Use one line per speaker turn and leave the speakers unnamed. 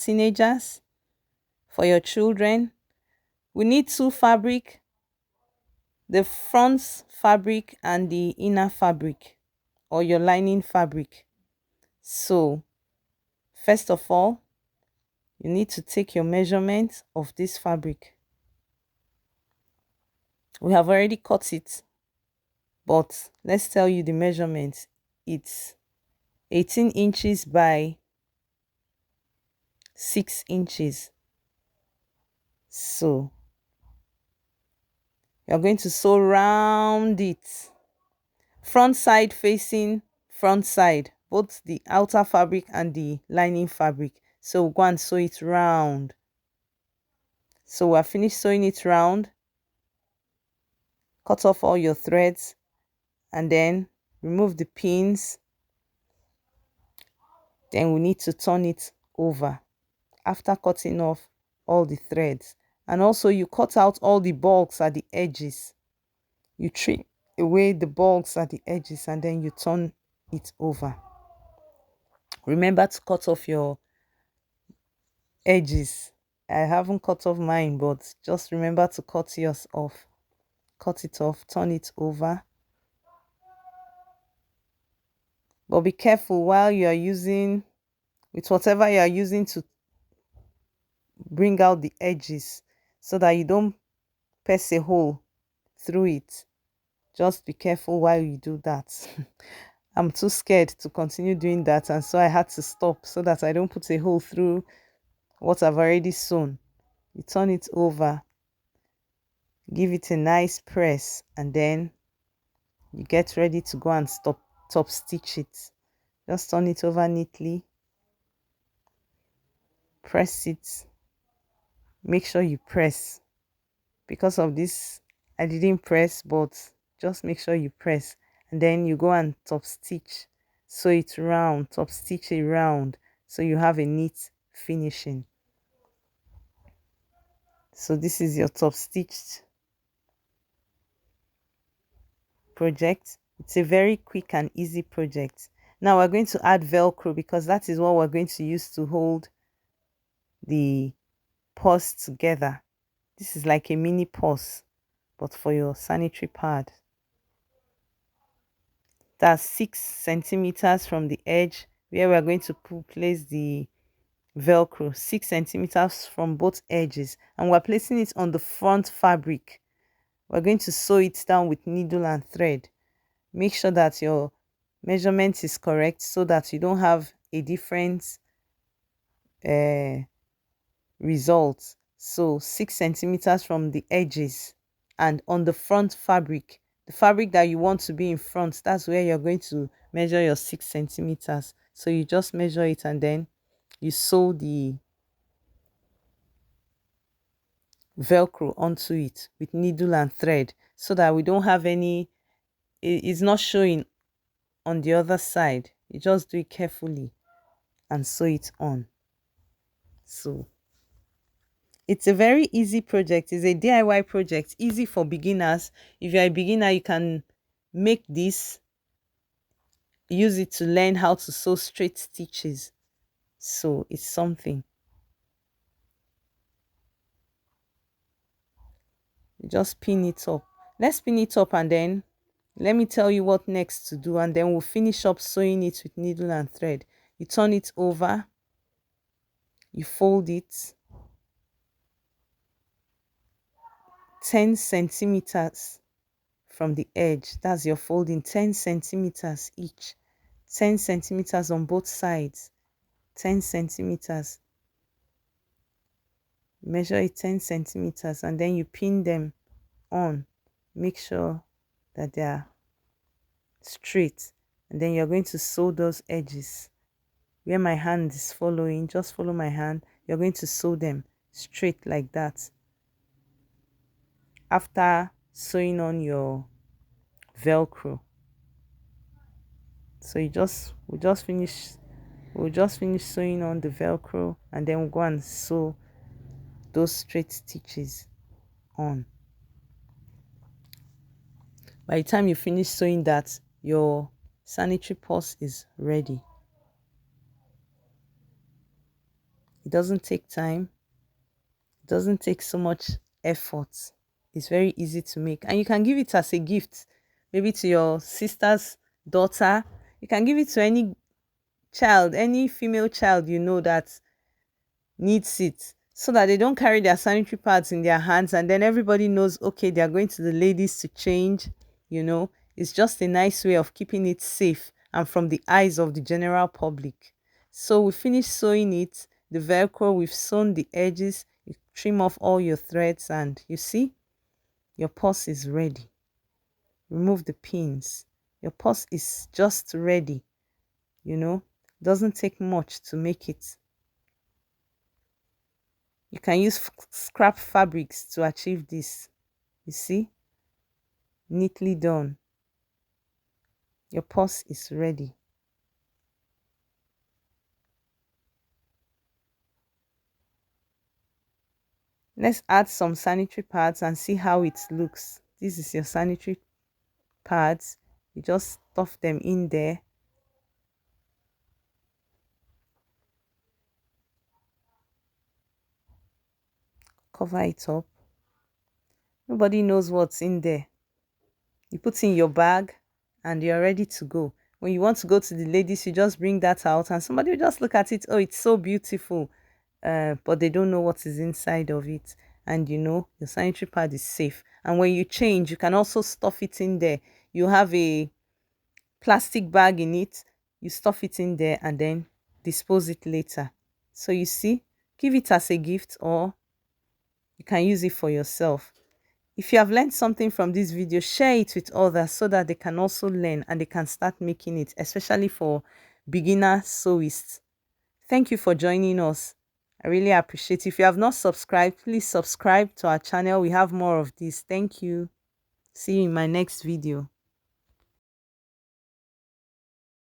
teenagers, for your children. We need two fabric, the front fabric and the inner fabric, or your lining fabric. So first of all, you need to take your measurement of this fabric. We have already cut it, but let's tell you the measurement. It's 18 inches by 6 inches. So you're going to sew round it, front side facing front side, both the outer fabric and the lining fabric. So go and sew it round. So we're finished sewing it round. Cut off all your threads and then remove the pins. Then we need to turn it over after cutting off all the threads. And also you cut out all the bulks at the edges. You trim away the bulks at the edges and then you turn it over. Remember to cut off your edges. I haven't cut off mine, but just remember to cut yours off. Cut it off, turn it over. But be careful while you are using, with whatever you are using to bring out the edges, so that you don't pierce a hole through it. Just be careful while you do that. I'm too scared to continue doing that, and so I had to stop so that I don't put a hole through what I've already sewn. You turn it over, give it a nice press, and then you get ready to go and top stitch it. Just turn it over neatly, press it, make sure you press. Because of this I didn't press, but just make sure you press, and then you go and top stitch, sew it round, top stitch it round, so you have a neat finishing. So this is your top stitched project. It's a very quick and easy project. Now we're going to add Velcro, because that is what we're going to use to hold the purse together. This is like a mini purse, but for your sanitary pad. That's 6 centimeters from the edge where we're going to place the Velcro, 6 centimeters from both edges, and we're placing it on the front fabric. We're going to sew it down with needle and thread. Make sure that your measurement is correct so that you don't have a different result. So 6 centimeters from the edges, and on the front fabric, the fabric that you want to be in front, that's where you're going to measure your 6 centimeters. So you just measure it and then you sew the Velcro onto it with needle and thread, so that we don't have any, it's not showing on the other side. You just do it carefully and sew it on. So it's a very easy project. It's a DIY project, easy for beginners. If you're a beginner, you can make this, use it to learn how to sew straight stitches. So it's something. You just pin it up. Let's pin it up, and then let me tell you what next to do, and then we'll finish up sewing it with needle and thread. You turn it over, you fold it 10 centimeters from the edge. That's your folding, 10 centimeters each, 10 centimeters on both sides, 10 centimeters. Measure it 10 centimeters, and then you pin them on. Make sure that they are straight, and then you're going to sew those edges where my hand is following. Just follow my hand. You're going to sew them straight like that. After sewing on your Velcro, so we'll just finish sewing on the Velcro, and then we'll go and sew those straight stitches on. By the time you finish sewing that, your sanitary purse is ready. It doesn't take time. It doesn't take so much effort. It's very easy to make. And you can give it as a gift, maybe to your sister's daughter. You can give it to any child, any female child you know that needs it, so that they don't carry their sanitary pads in their hands and then everybody knows, okay, they are going to the ladies to change. It's just a nice way of keeping it safe and from the eyes of the general public. So we finished sewing it, the velcro, we've sewn the edges, you trim off all your threads, and you see, your purse is ready. Remove the pins. Your purse is just ready. Doesn't take much to make it. You can use scrap fabrics to achieve this. You see? Neatly done. Your purse is ready. Let's add some sanitary pads and see how it looks. This is your sanitary pads. You just stuff them in there. Cover it up. Nobody knows what's in there. You put in your bag and you're ready to go. When you want to go to the ladies, you just bring that out and somebody will just look at it. Oh, it's so beautiful. But they don't know what is inside of it. And your sanitary pad is safe. And when you change, you can also stuff it in there. You have a plastic bag in it. You stuff it in there and then dispose it later. So you see, give it as a gift or you can use it for yourself. If you have learned something from this video, share it with others so that they can also learn and they can start making it, especially for beginner sewists. Thank you for joining us. I really appreciate it. If you have not subscribed, please subscribe to our channel. We have more of this. Thank you. See you in my next video.